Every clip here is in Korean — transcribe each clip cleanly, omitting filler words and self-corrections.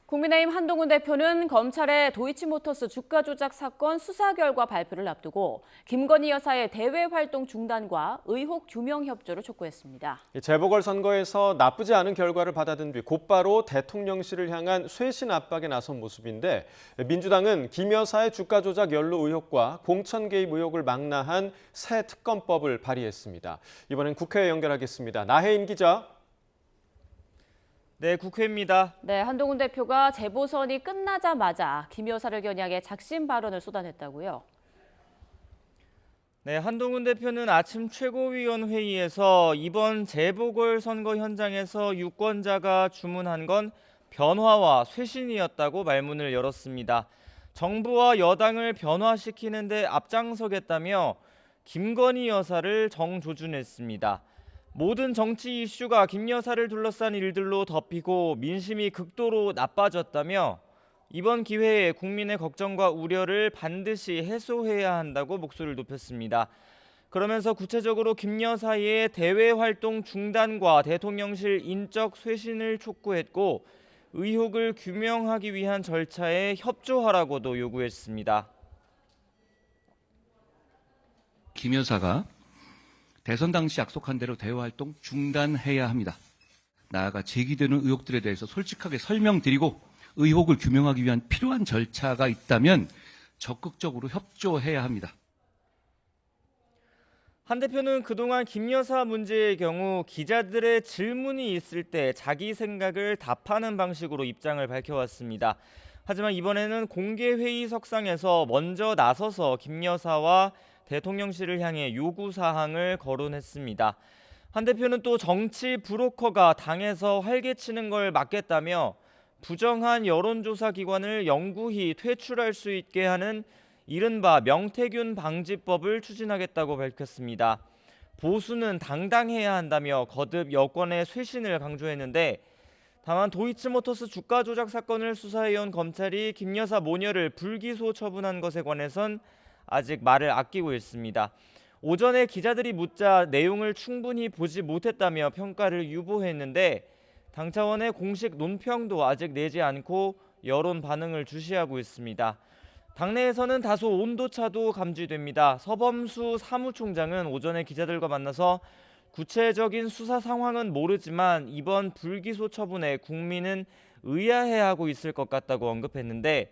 국민의힘 한동훈 대표는 검찰의 도이치모터스 주가 조작 사건 수사 결과 발표를 앞두고 김건희 여사의 대외 활동 중단과 의혹 규명 협조를 촉구했습니다. 재보궐선거에서 나쁘지 않은 결과를 받아든 뒤 곧바로 대통령실을 향한 쇄신 압박에 나선 모습인데 민주당은 김 여사의 주가 조작 연루 의혹과 공천 개입 의혹을 망라한 새 특검법을 발의했습니다. 이번엔 국회에 연결하겠습니다. 나혜인 기자. 네, 국회입니다. 네, 한동훈 대표가 재보선이 끝나자마자 김 여사를 겨냥해 작심 발언을 쏟아냈다고요. 네, 한동훈 대표는 아침 최고위원회의에서 이번 재보궐선거 현장에서 유권자가 주문한 건 변화와 쇄신이었다고 말문을 열었습니다. 정부와 여당을 변화시키는 데 앞장서겠다며 김건희 여사를 정조준했습니다. 모든 정치 이슈가 김 여사를 둘러싼 일들로 덮이고 민심이 극도로 나빠졌다며 이번 기회에 국민의 걱정과 우려를 반드시 해소해야 한다고 목소리를 높였습니다. 그러면서 구체적으로 김 여사의 대외 활동 중단과 대통령실 인적 쇄신을 촉구했고 의혹을 규명하기 위한 절차에 협조하라고도 요구했습니다. 김 여사가 대선 당시 약속한 대로 대외 활동 중단해야 합니다. 나아가 제기되는 의혹들에 대해서 솔직하게 설명드리고 의혹을 규명하기 위한 필요한 절차가 있다면 적극적으로 협조해야 합니다. 한 대표는 그동안 김 여사 문제의 경우 기자들의 질문이 있을 때 자기 생각을 답하는 방식으로 입장을 밝혀왔습니다. 하지만 이번에는 공개회의석상에서 먼저 나서서 김 여사와 대통령실을 향해 요구사항을 거론했습니다. 한 대표는 또 정치 브로커가 당에서 활개치는 걸 막겠다며 부정한 여론조사 기관을 영구히 퇴출할 수 있게 하는 이른바 명태균 방지법을 추진하겠다고 밝혔습니다. 보수는 당당해야 한다며 거듭 여권의 쇄신을 강조했는데 다만 도이치모터스 주가 조작 사건을 수사해온 검찰이 김 여사 모녀를 불기소 처분한 것에 관해선 아직 말을 아끼고 있습니다. 오전에 기자들이 묻자 내용을 충분히 보지 못했다며 평가를 유보했는데 당 차원의 공식 논평도 아직 내지 않고 여론 반응을 주시하고 있습니다. 당내에서는 다소 온도차도 감지됩니다. 서범수 사무총장은 오전에 기자들과 만나서 구체적인 수사 상황은 모르지만 이번 불기소 처분에 국민은 의아해하고 있을 것 같다고 언급했는데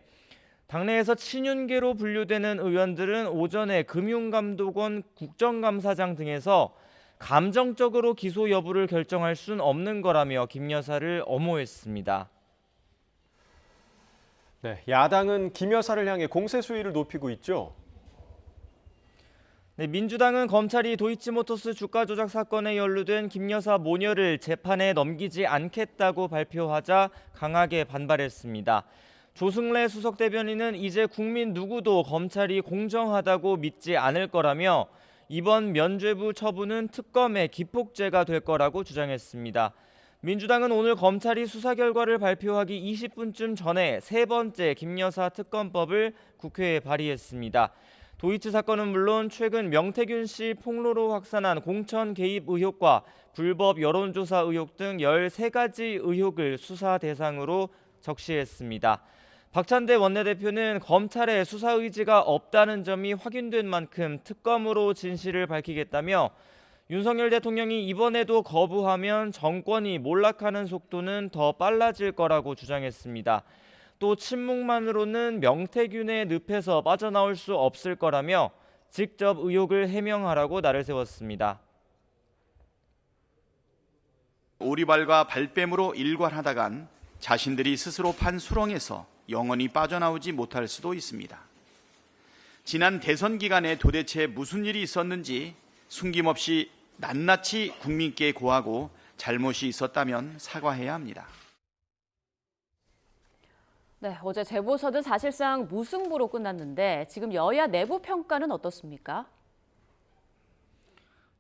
당내에서 친윤계로 분류되는 의원들은 오전에 금융감독원 국정감사장 등에서 감정적으로 기소 여부를 결정할 순 없는 거라며 김 여사를 엄호했습니다. 네, 야당은 김 여사를 향해 공세 수위를 높이고 있죠. 네, 민주당은 검찰이 도이치모터스 주가 조작 사건에 연루된 김 여사 모녀를 재판에 넘기지 않겠다고 발표하자 강하게 반발했습니다. 조승래 수석 대변인은 이제 국민 누구도 검찰이 공정하다고 믿지 않을 거라며 이번 면죄부 처분은 특검의 기폭제가 될 거라고 주장했습니다. 민주당은 오늘 검찰이 수사 결과를 발표하기 20분쯤 전에 세 번째 김 여사 특검법을 국회에 발의했습니다. 도이치 사건은 물론 최근 명태균 씨 폭로로 확산한 공천 개입 의혹과 불법 여론조사 의혹 등 13가지 의혹을 수사 대상으로 적시했습니다. 박찬대 원내대표는 검찰의 수사 의지가 없다는 점이 확인된 만큼 특검으로 진실을 밝히겠다며 윤석열 대통령이 이번에도 거부하면 정권이 몰락하는 속도는 더 빨라질 거라고 주장했습니다. 또 침묵만으로는 명태균의 늪에서 빠져나올 수 없을 거라며 직접 의혹을 해명하라고 날을 세웠습니다. 오리발과 발뺌으로 일관하다간 자신들이 스스로 판 수렁에서 영원히 빠져나오지 못할 수도 있습니다. 지난 대선 기간에 도대체 무슨 일이 있었는지 숨김없이 낱낱이 국민께 고하고 잘못이 있었다면 사과해야 합니다. 네, 어제 재보선은 사실상 무승부로 끝났는데 지금 여야 내부 평가는 어떻습니까?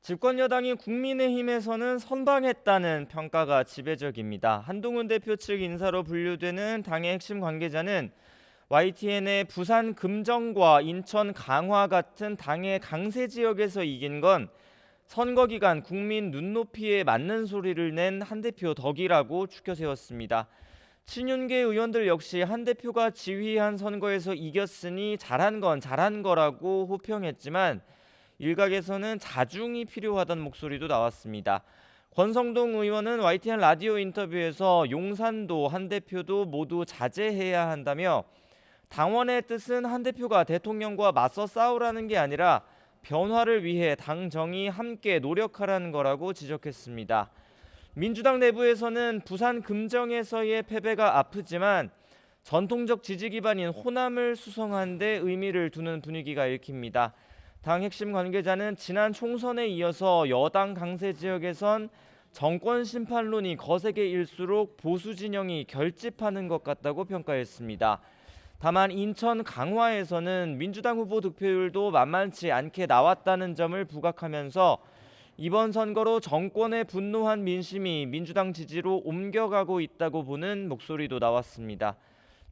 집권 여당인 국민의힘에서는 선방했다는 평가가 지배적입니다. 한동훈 대표 측 인사로 분류되는 당의 핵심 관계자는 YTN의 부산 금정과 인천 강화 같은 당의 강세 지역에서 이긴 건 선거 기간 국민 눈높이에 맞는 소리를 낸 한 대표 덕이라고 추켜 세웠습니다. 친윤계 의원들 역시 한 대표가 지휘한 선거에서 이겼으니 잘한 건 잘한 거라고 호평했지만 일각에서는 자중이 필요하다는 목소리도 나왔습니다. 권성동 의원은 YTN 라디오 인터뷰에서 용산도 한 대표도 모두 자제해야 한다며 당원의 뜻은 한 대표가 대통령과 맞서 싸우라는 게 아니라 변화를 위해 당정이 함께 노력하라는 거라고 지적했습니다. 민주당 내부에서는 부산 금정에서의 패배가 아프지만 전통적 지지 기반인 호남을 수성한 데 의미를 두는 분위기가 읽힙니다. 당 핵심 관계자는 지난 총선에 이어서 여당 강세 지역에선 정권 심판론이 거세게일수록 보수 진영이 결집하는 것 같다고 평가했습니다. 다만 인천 강화에서는 민주당 후보 득표율도 만만치 않게 나왔다는 점을 부각하면서 이번 선거로 정권에 분노한 민심이 민주당 지지로 옮겨가고 있다고 보는 목소리도 나왔습니다.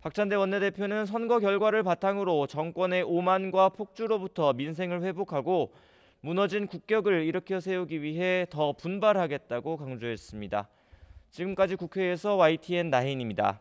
박찬대 원내대표는 선거 결과를 바탕으로 정권의 오만과 폭주로부터 민생을 회복하고 무너진 국격을 일으켜 세우기 위해 더 분발하겠다고 강조했습니다. 지금까지 국회에서 YTN 나혜인입니다.